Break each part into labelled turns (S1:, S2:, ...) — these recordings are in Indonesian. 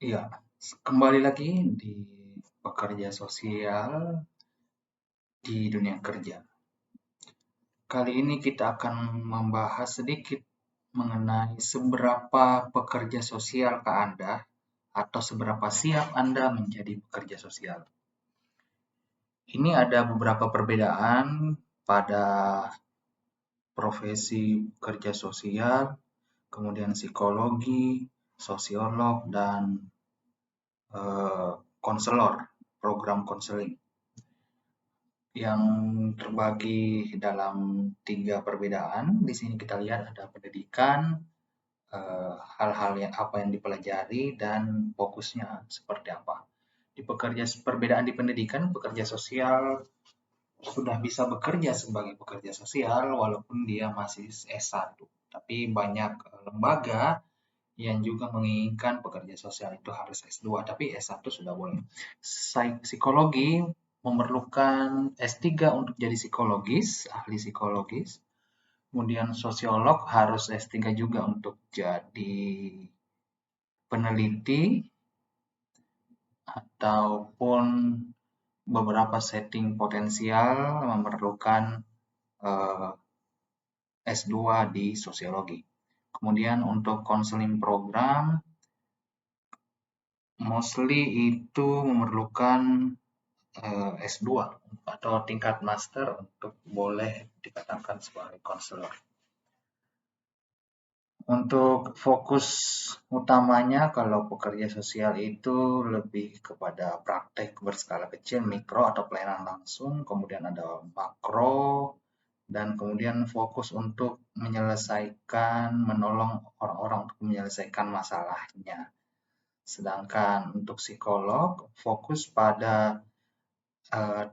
S1: Iya, kembali lagi di pekerja sosial di dunia kerja. Kali ini kita akan membahas sedikit mengenai seberapa pekerja sosialkah Anda atau seberapa siap Anda menjadi pekerja sosial. Ini ada beberapa perbedaan pada profesi pekerja sosial, kemudian psikologi, sosiolog, dan konselor, program konseling, yang terbagi dalam 3 perbedaan. Di sini kita lihat ada pendidikan, hal-hal yang apa yang dipelajari, dan fokusnya seperti apa. Di perbedaan di pendidikan, pekerja sosial sudah bisa bekerja sebagai pekerja sosial walaupun dia masih S1. Tapi banyak lembaga yang juga menginginkan pekerja sosial itu harus S2, tapi S1 sudah boleh. Psikologi memerlukan S3 untuk jadi psikologis, ahli psikologis. Kemudian sosiolog harus S3 juga untuk jadi peneliti, ataupun beberapa setting potensial memerlukan S2 di sosiologi. Kemudian untuk konseling program, mostly itu memerlukan S2 atau tingkat master untuk boleh dikatakan sebagai konselor. Untuk fokus utamanya kalau pekerja sosial itu lebih kepada praktek berskala kecil, mikro atau pelayanan langsung, kemudian ada makro, dan kemudian fokus untuk menolong orang-orang untuk menyelesaikan masalahnya. Sedangkan untuk psikolog fokus pada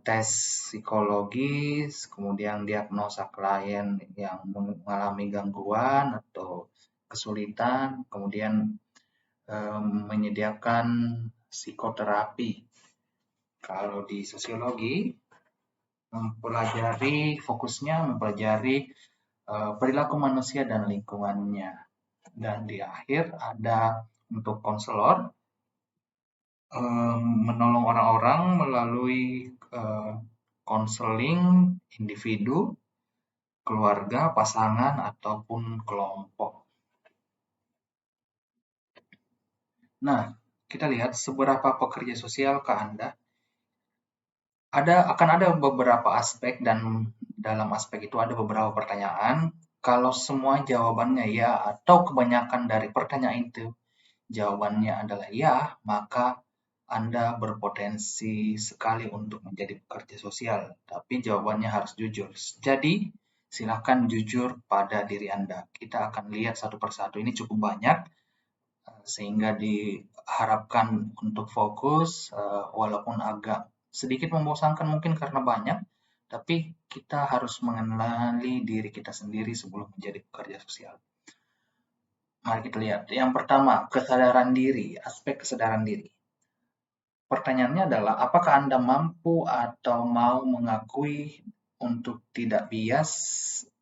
S1: tes psikologis, kemudian diagnosa klien yang mengalami gangguan atau kesulitan, kemudian menyediakan psikoterapi. Kalau di sosiologi, fokusnya mempelajari perilaku manusia dan lingkungannya. Dan di akhir ada untuk konselor, menolong orang-orang melalui konseling individu, keluarga, pasangan, ataupun kelompok. Nah, kita lihat seberapa pekerja sosial ke Anda. Akan ada beberapa aspek, dan dalam aspek itu ada beberapa pertanyaan. Kalau semua jawabannya ya, atau kebanyakan dari pertanyaan itu jawabannya adalah ya, maka Anda berpotensi sekali untuk menjadi pekerja sosial. Tapi jawabannya harus jujur. Jadi, silakan jujur pada diri Anda. Kita akan lihat satu persatu. Ini cukup banyak, sehingga diharapkan untuk fokus, walaupun agak sedikit membosankan mungkin karena banyak, tapi kita harus mengenali diri kita sendiri sebelum menjadi pekerja sosial. Mari kita lihat. Yang pertama, kesadaran diri, aspek kesadaran diri. Pertanyaannya adalah, apakah Anda mampu atau mau mengakui untuk tidak bias?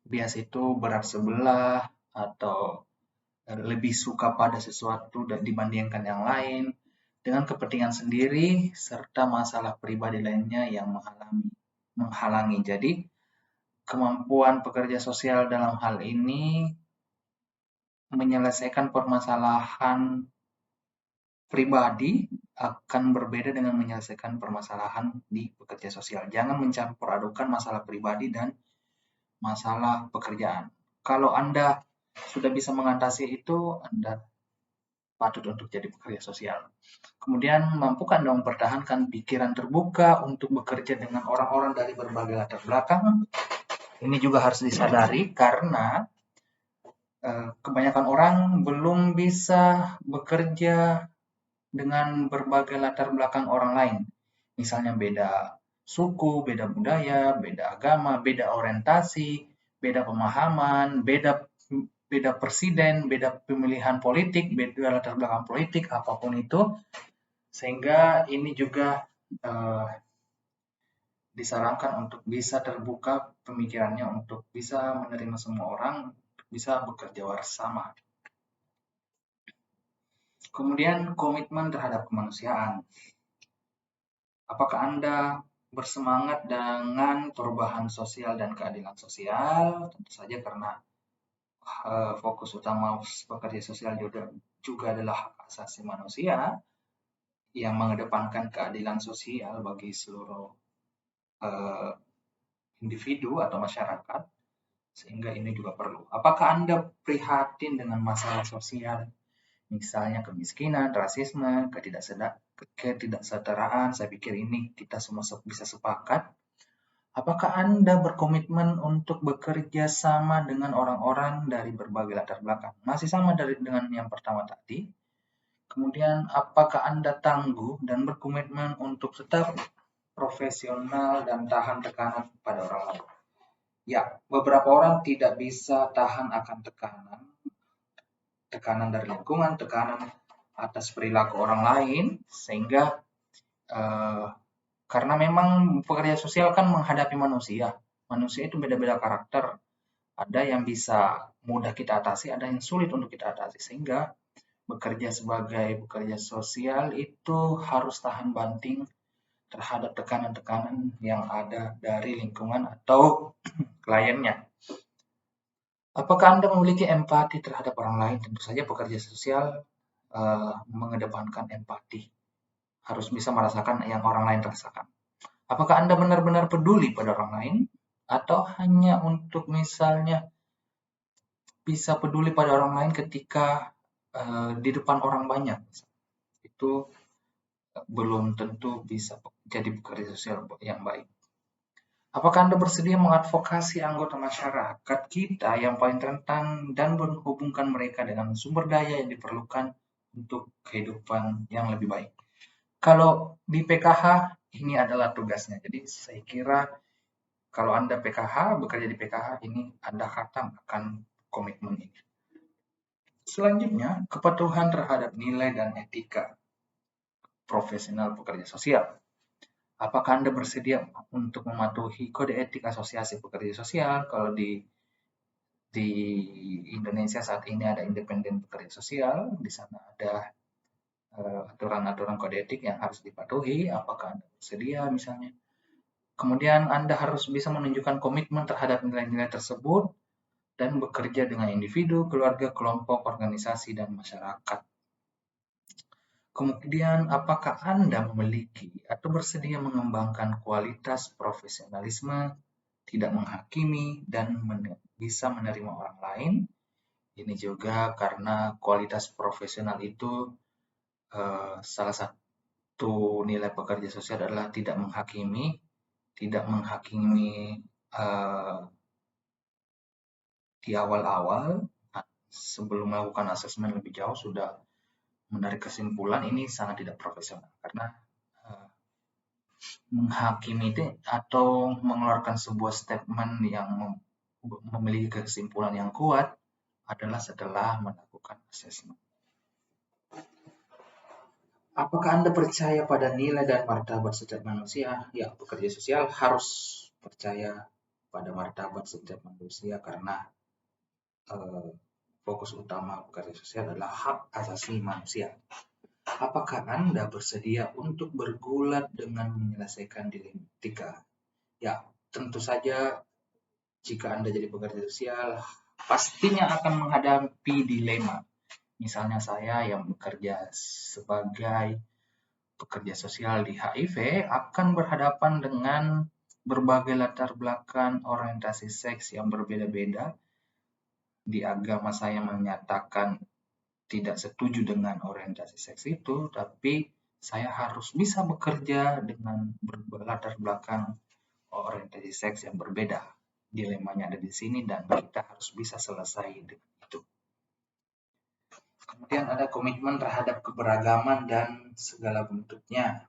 S1: Bias itu berat sebelah, atau lebih suka pada sesuatu dibandingkan yang lain, dengan kepentingan sendiri, serta masalah pribadi lainnya yang menghalangi. Jadi, kemampuan pekerja sosial dalam hal ini menyelesaikan permasalahan pribadi akan berbeda dengan menyelesaikan permasalahan di pekerja sosial. Jangan mencampur adukan masalah pribadi dan masalah pekerjaan. Kalau Anda sudah bisa mengatasi itu, Anda patut untuk jadi pekerja sosial. Kemudian, mampukah Anda mempertahankan pikiran terbuka untuk bekerja dengan orang-orang dari berbagai latar belakang? Ini juga harus disadari karena kebanyakan orang belum bisa bekerja dengan berbagai latar belakang orang lain. Misalnya beda suku, beda budaya, beda agama, beda orientasi, beda pemahaman, beda presiden, beda pemilihan politik, beda latar belakang politik, apapun itu. Sehingga ini juga disarankan untuk bisa terbuka pemikirannya, untuk bisa menerima semua orang, bisa bekerja bersama. Kemudian komitmen terhadap kemanusiaan. Apakah Anda bersemangat dengan perubahan sosial dan keadilan sosial? Tentu saja karena fokus utama pekerja sosial juga adalah hak asasi manusia yang mengedepankan keadilan sosial bagi seluruh individu atau masyarakat, sehingga ini juga perlu. Apakah Anda prihatin dengan masalah sosial, misalnya kemiskinan, rasisme, ketidaksetaraan? Saya pikir ini kita semua bisa sepakat. Apakah Anda berkomitmen untuk bekerja sama dengan orang-orang dari berbagai latar belakang? Masih sama dengan yang pertama tadi. Kemudian, apakah Anda tangguh dan berkomitmen untuk tetap profesional dan tahan tekanan pada orang lain? Ya, beberapa orang tidak bisa tahan akan tekanan dari lingkungan, tekanan atas perilaku orang lain, sehingga karena memang pekerja sosial kan menghadapi manusia. Manusia itu beda-beda karakter. Ada yang bisa mudah kita atasi, ada yang sulit untuk kita atasi. Sehingga bekerja sebagai pekerja sosial itu harus tahan banting terhadap tekanan-tekanan yang ada dari lingkungan atau kliennya. Apakah Anda memiliki empati terhadap orang lain? Tentu saja pekerja sosial mengedepankan empati. Harus bisa merasakan yang orang lain rasakan. Apakah Anda benar-benar peduli pada orang lain? Atau hanya untuk misalnya bisa peduli pada orang lain ketika di depan orang banyak? Itu belum tentu bisa jadi pekerja sosial yang baik. Apakah Anda bersedia mengadvokasi anggota masyarakat kita yang paling rentan dan menghubungkan mereka dengan sumber daya yang diperlukan untuk kehidupan yang lebih baik? Kalau di PKH, ini adalah tugasnya. Jadi saya kira kalau Anda PKH, bekerja di PKH, ini Anda khatam akan komitmen ini. Selanjutnya, kepatuhan terhadap nilai dan etika profesional pekerja sosial. Apakah Anda bersedia untuk mematuhi kode etik asosiasi pekerja sosial? Kalau di Indonesia saat ini ada independen pekerja sosial, di sana ada aturan-aturan kode etik yang harus dipatuhi. Apakah Anda bersedia misalnya? Kemudian Anda harus bisa menunjukkan komitmen terhadap nilai-nilai tersebut dan bekerja dengan individu, keluarga, kelompok, organisasi, dan masyarakat. Kemudian, apakah Anda memiliki atau bersedia mengembangkan kualitas profesionalisme, tidak menghakimi, dan bisa menerima orang lain? Ini juga karena kualitas profesional itu salah satu nilai pekerja sosial adalah tidak menghakimi di awal-awal sebelum melakukan asesmen lebih jauh sudah menarik kesimpulan. Ini sangat tidak profesional karena menghakimi itu atau mengeluarkan sebuah statement yang memiliki kesimpulan yang kuat adalah setelah melakukan asesmen. Apakah Anda percaya pada nilai dan martabat setiap manusia? Ya, pekerja sosial harus percaya pada martabat setiap manusia karena fokus utama pekerja sosial adalah hak asasi manusia. Apakah Anda bersedia untuk bergulat dengan menyelesaikan dilematika? Ya, tentu saja jika Anda jadi pekerja sosial, pastinya akan menghadapi dilema. Misalnya saya yang bekerja sebagai pekerja sosial di HIV akan berhadapan dengan berbagai latar belakang orientasi seks yang berbeda-beda. Di agama saya menyatakan tidak setuju dengan orientasi seks itu, tapi saya harus bisa bekerja dengan berlatar belakang orientasi seks yang berbeda. Dilemanya ada di sini dan kita harus bisa selesai dengan itu. Kemudian ada komitmen terhadap keberagaman dan segala bentuknya.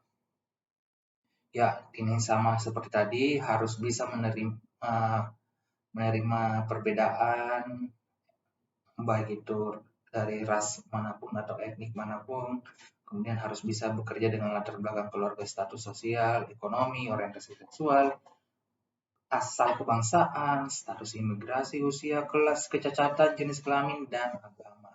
S1: Ya, ini sama seperti tadi, harus bisa menerima perbedaan, baik itu dari ras manapun atau etnik manapun. Kemudian harus bisa bekerja dengan latar belakang keluarga, status sosial, ekonomi, orientasi seksual, asal kebangsaan, status imigrasi, usia, kelas, kecacatan, jenis kelamin, dan agama.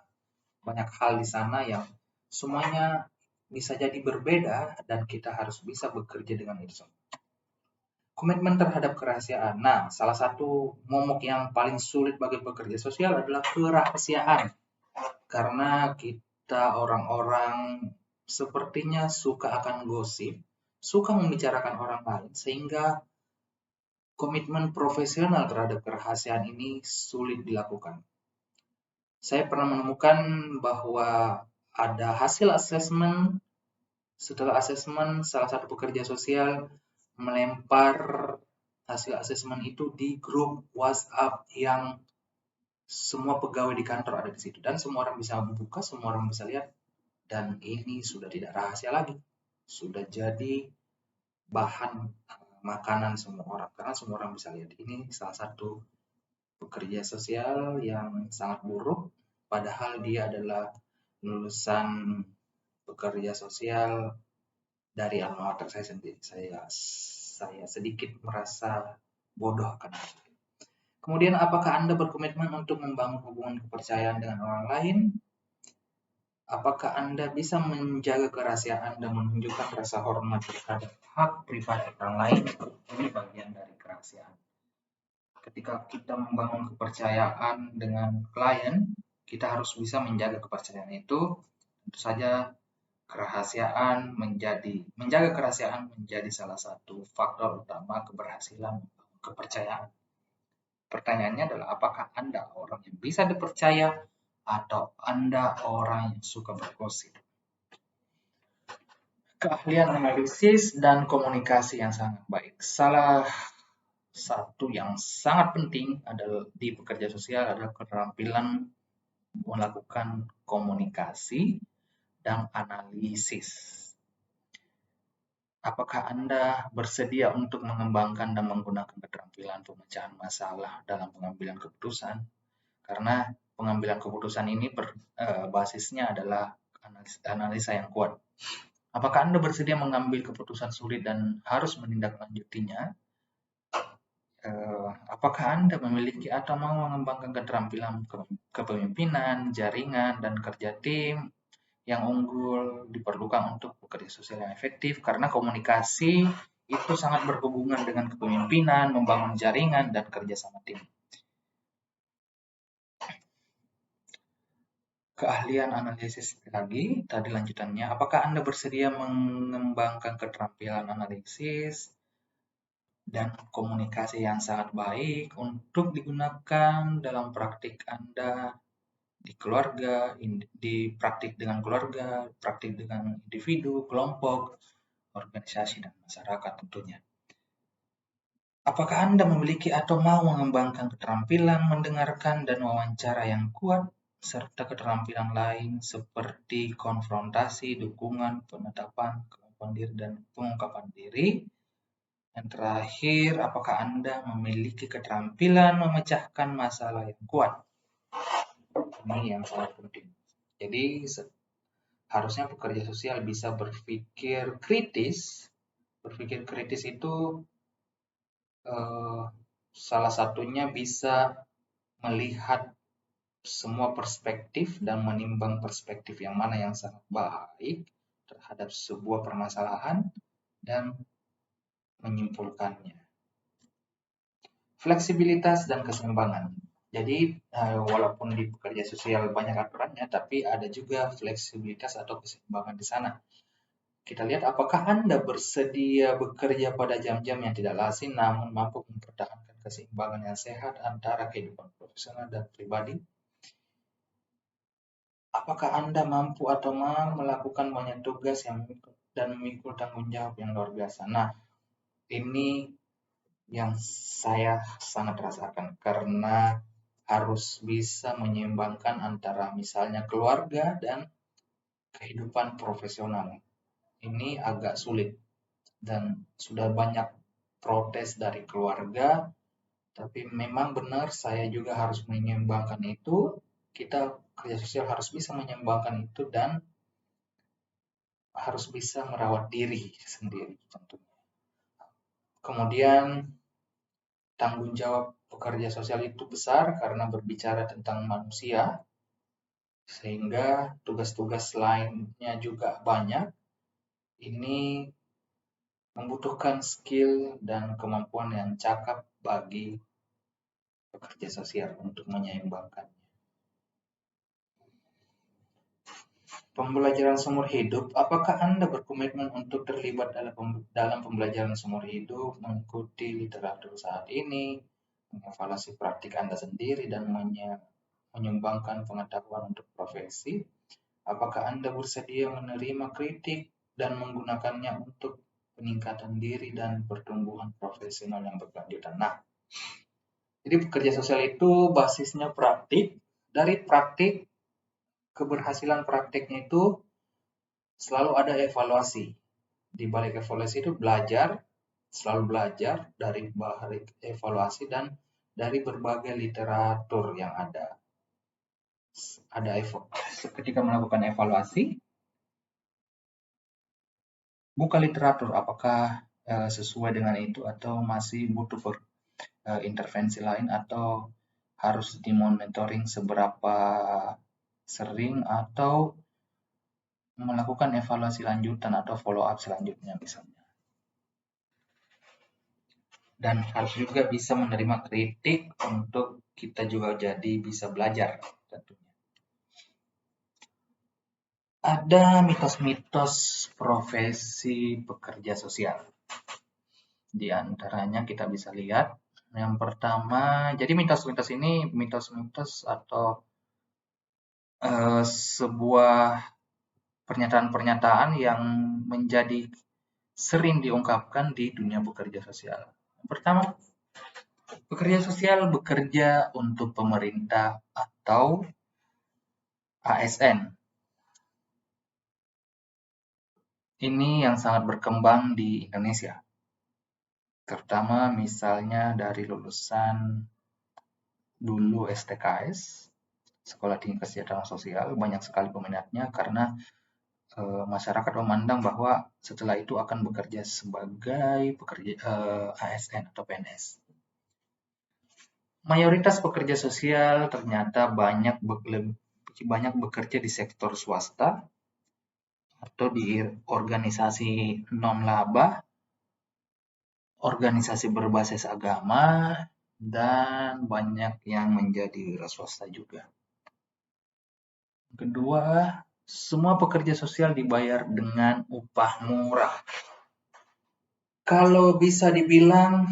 S1: Banyak hal di sana yang Semuanya bisa jadi berbeda dan kita harus bisa bekerja dengan itu semua. Komitmen terhadap kerahasiaan. Nah, salah satu momok yang paling sulit bagi pekerja sosial adalah kerahasiaan. Karena kita orang-orang sepertinya suka akan gosip, suka membicarakan orang lain, sehingga komitmen profesional terhadap kerahasiaan ini sulit dilakukan. Saya pernah menemukan bahwa ada hasil asesmen. Setelah asesmen, salah satu pekerja sosial melempar hasil asesmen itu di grup WhatsApp yang semua pegawai di kantor ada di situ. Dan semua orang bisa membuka, semua orang bisa lihat. Dan ini sudah tidak rahasia lagi. Sudah jadi bahan makanan semua orang. Karena semua orang bisa lihat. Ini salah satu pekerja sosial yang sangat buruk. Padahal dia adalah lulusan pekerja sosial dari alma mater saya sendiri. Saya sedikit merasa bodoh akan itu. Kemudian, apakah Anda berkomitmen untuk membangun hubungan kepercayaan dengan orang lain? Apakah Anda bisa menjaga kerahasiaan dan menunjukkan rasa hormat terhadap hak pribadi orang lain? Ini bagian dari kerahasiaan. Ketika kita membangun kepercayaan dengan klien, kita harus bisa menjaga kepercayaan itu. Tentu saja menjaga kerahasiaan menjadi salah satu faktor utama keberhasilan kepercayaan. Pertanyaannya adalah, apakah Anda orang yang bisa dipercaya atau Anda orang yang suka bergosip? Keahlian analisis dan komunikasi yang sangat baik. Salah satu yang sangat penting adalah di pekerja sosial adalah keterampilan melakukan komunikasi dan analisis. Apakah Anda bersedia untuk mengembangkan dan menggunakan keterampilan pemecahan masalah dalam pengambilan keputusan? Karena pengambilan keputusan ini basisnya adalah analisa yang kuat. Apakah Anda bersedia mengambil keputusan sulit dan harus menindaklanjutinya? Apakah Anda memiliki atau mau mengembangkan keterampilan kepemimpinan, jaringan, dan kerja tim yang unggul diperlukan untuk bekerja sosial yang efektif? Karena komunikasi itu sangat berhubungan dengan kepemimpinan, membangun jaringan, dan kerja sama tim. Keahlian analisis lagi, tadi lanjutannya, apakah Anda bersedia mengembangkan keterampilan analisis dan komunikasi yang sangat baik untuk digunakan dalam praktik Anda di keluarga, di praktik dengan keluarga, praktik dengan individu, kelompok, organisasi, dan masyarakat tentunya. Apakah Anda memiliki atau mau mengembangkan keterampilan mendengarkan dan wawancara yang kuat, serta keterampilan lain seperti konfrontasi, dukungan, penetapan, kemampuan diri, dan pengungkapan diri? Yang terakhir, apakah Anda memiliki keterampilan memecahkan masalah yang kuat? Ini yang sangat penting. Jadi, harusnya pekerja sosial bisa berpikir kritis. Berpikir kritis itu salah satunya bisa melihat semua perspektif dan menimbang perspektif yang mana yang sangat baik terhadap sebuah permasalahan dan menyimpulkannya. Fleksibilitas dan keseimbangan. Jadi, walaupun di pekerja sosial banyak aturannya, tapi ada juga fleksibilitas atau keseimbangan di sana. Kita lihat apakah Anda bersedia bekerja pada jam-jam yang tidak lazim namun mampu mempertahankan keseimbangan yang sehat antara kehidupan profesional dan pribadi. Apakah Anda mampu atau mau melakukan banyak tugas dan memikul tanggung jawab yang luar biasa? Nah, ini yang saya sangat rasakan karena harus bisa menyeimbangkan antara misalnya keluarga dan kehidupan profesional. Ini agak sulit dan sudah banyak protes dari keluarga, tapi memang benar saya juga harus menyeimbangkan itu. Kita kerja sosial harus bisa menyeimbangkan itu dan harus bisa merawat diri sendiri tentunya. Kemudian tanggung jawab pekerja sosial itu besar karena berbicara tentang manusia. sehingga tugas-tugas lainnya juga banyak. Ini membutuhkan skill dan kemampuan yang cakap bagi pekerja sosial untuk menyeimbangkannya. Pembelajaran seumur hidup, apakah Anda berkomitmen untuk terlibat dalam pembelajaran seumur hidup, mengikuti literatur saat ini, mengevaluasi praktik Anda sendiri, dan menyumbangkan pengetahuan untuk profesi? Apakah Anda bersedia menerima kritik dan menggunakannya untuk peningkatan diri dan pertumbuhan profesional yang berkelanjutan? Nah, jadi pekerja sosial itu basisnya praktik. Dari praktik, keberhasilan praktiknya itu selalu ada evaluasi. Di balik evaluasi itu selalu belajar dari balik evaluasi dan dari berbagai literatur yang ada. Ketika melakukan evaluasi, buka literatur apakah sesuai dengan itu atau masih butuh intervensi lain atau harus dimonitoring seberapa sering atau melakukan evaluasi lanjutan atau follow up selanjutnya misalnya. Dan harus juga bisa menerima kritik untuk kita juga jadi bisa belajar tentunya. Ada mitos-mitos profesi pekerja sosial. Di antaranya kita bisa lihat yang pertama, jadi mitos-mitos ini mitos-mitos atau sebuah pernyataan-pernyataan yang menjadi sering diungkapkan di dunia bekerja sosial. Pertama, pekerja sosial bekerja untuk pemerintah atau ASN. Ini yang sangat berkembang di Indonesia. Terutama misalnya dari lulusan dulu STKS, Sekolah Tinggi Kesejahteraan Sosial, banyak sekali peminatnya karena masyarakat memandang bahwa setelah itu akan bekerja sebagai pekerja ASN atau PNS. Mayoritas pekerja sosial ternyata banyak bekerja di sektor swasta atau di organisasi non-laba, organisasi berbasis agama, dan banyak yang menjadi wira swasta juga. Kedua, semua pekerja sosial dibayar dengan upah murah. Kalau bisa dibilang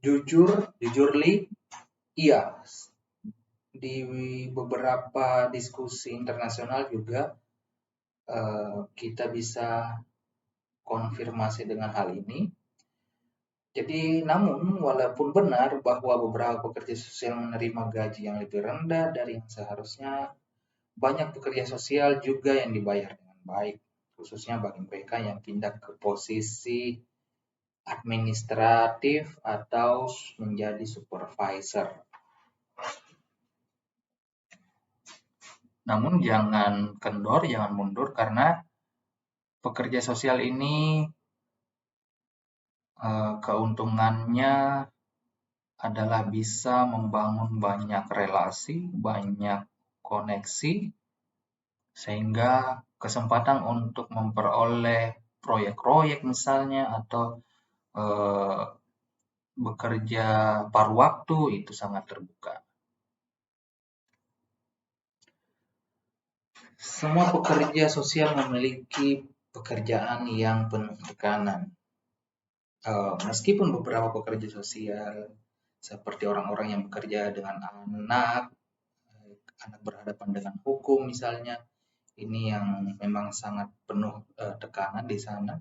S1: jujurly, iya. Di beberapa diskusi internasional juga kita bisa konfirmasi dengan hal ini. Jadi, namun walaupun benar bahwa beberapa pekerja sosial menerima gaji yang lebih rendah dari yang seharusnya, banyak pekerja sosial juga yang dibayar dengan baik, khususnya bagi mereka yang pindah ke posisi administratif atau menjadi supervisor. Namun jangan kendor, jangan mundur karena pekerja sosial ini keuntungannya adalah bisa membangun banyak relasi, banyak koneksi, sehingga kesempatan untuk memperoleh proyek-proyek misalnya atau bekerja paruh waktu itu sangat terbuka. Semua pekerja sosial memiliki pekerjaan yang penuh tekanan. Meskipun beberapa pekerja sosial seperti orang-orang yang bekerja dengan anak berhadapan dengan hukum misalnya, ini yang memang sangat penuh tekanan di sana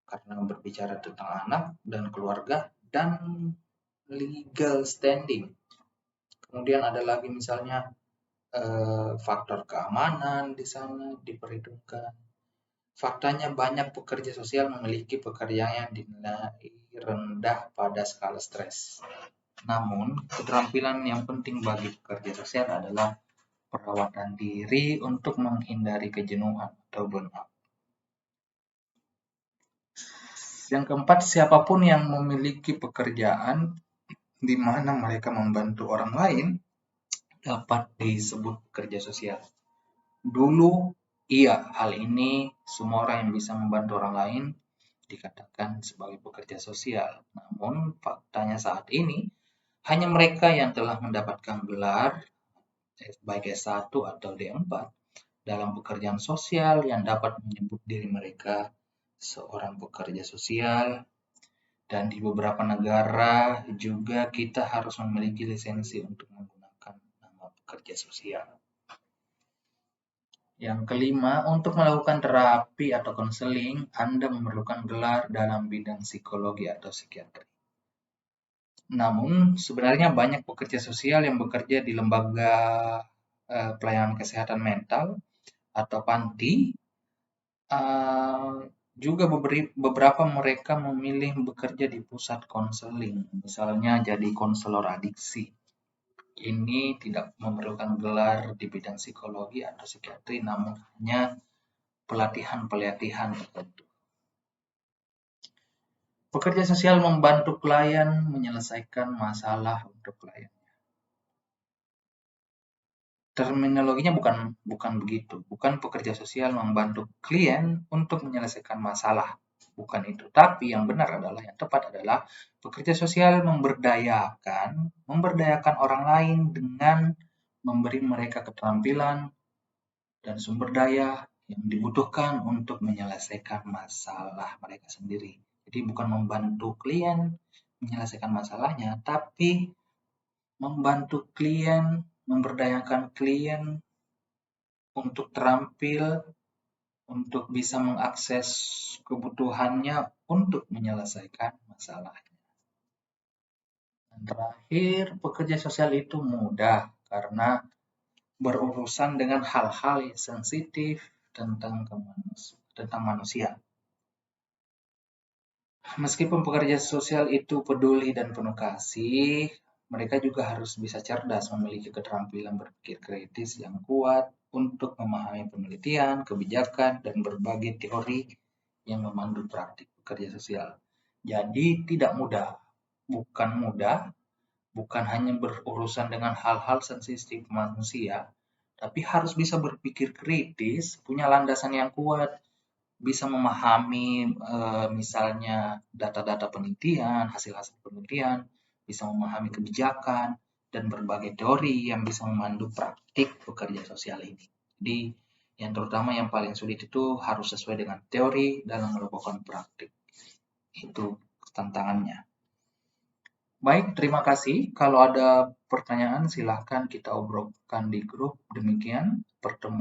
S1: karena berbicara tentang anak dan keluarga dan legal standing. Kemudian ada lagi misalnya faktor keamanan di sana diperhitungkan. Faktanya banyak pekerja sosial memiliki pekerjaan yang dinilai rendah pada skala stres. Namun, keterampilan yang penting bagi pekerja sosial adalah perawatan diri untuk menghindari kejenuhan atau burnout. Yang keempat, siapapun yang memiliki pekerjaan di mana mereka membantu orang lain dapat disebut pekerja sosial. Dulu, iya, hal ini semua orang yang bisa membantu orang lain dikatakan sebagai pekerja sosial. Namun, faktanya saat ini, hanya mereka yang telah mendapatkan gelar baik S1 atau D4 dalam pekerjaan sosial yang dapat menyebut diri mereka seorang pekerja sosial. Dan di beberapa negara juga kita harus memiliki lisensi untuk menggunakan nama pekerja sosial. Yang kelima, untuk melakukan terapi atau konseling, Anda memerlukan gelar dalam bidang psikologi atau psikiatri. Namun, sebenarnya banyak pekerja sosial yang bekerja di lembaga pelayanan kesehatan mental atau panti. Juga beberapa mereka memilih bekerja di pusat konseling, misalnya jadi konselor adiksi. Ini tidak memerlukan gelar di bidang psikologi atau psikiatri, namun hanya pelatihan tertentu. Pekerja sosial membantu klien menyelesaikan masalah untuk klien. Terminologinya bukan begitu. Bukan pekerja sosial membantu klien untuk menyelesaikan masalah. Bukan itu. Tapi yang benar adalah, yang tepat adalah pekerja sosial memberdayakan orang lain dengan memberi mereka keterampilan dan sumber daya yang dibutuhkan untuk menyelesaikan masalah mereka sendiri. Jadi bukan membantu klien menyelesaikan masalahnya, tapi membantu klien, memberdayakan klien untuk terampil, untuk bisa mengakses kebutuhannya untuk menyelesaikan masalahnya. Dan terakhir, pekerja sosial itu mudah karena berurusan dengan hal-hal yang sensitif tentang manusia. Meskipun pekerja sosial itu peduli dan penuh kasih, mereka juga harus bisa cerdas, memiliki keterampilan berpikir kritis yang kuat untuk memahami penelitian, kebijakan, dan berbagai teori yang memandu praktik pekerja sosial. Jadi tidak mudah, bukan hanya berurusan dengan hal-hal sensitif manusia, tapi harus bisa berpikir kritis, punya landasan yang kuat, bisa memahami misalnya data-data penelitian, hasil-hasil penelitian, bisa memahami kebijakan, dan berbagai teori yang bisa memandu praktik pekerja sosial ini. Jadi yang terutama yang paling sulit itu harus sesuai dengan teori dalam melakukan praktik. Itu tantangannya. Baik, terima kasih. Kalau ada pertanyaan silahkan kita obrolkan di grup. Demikian pertemuan.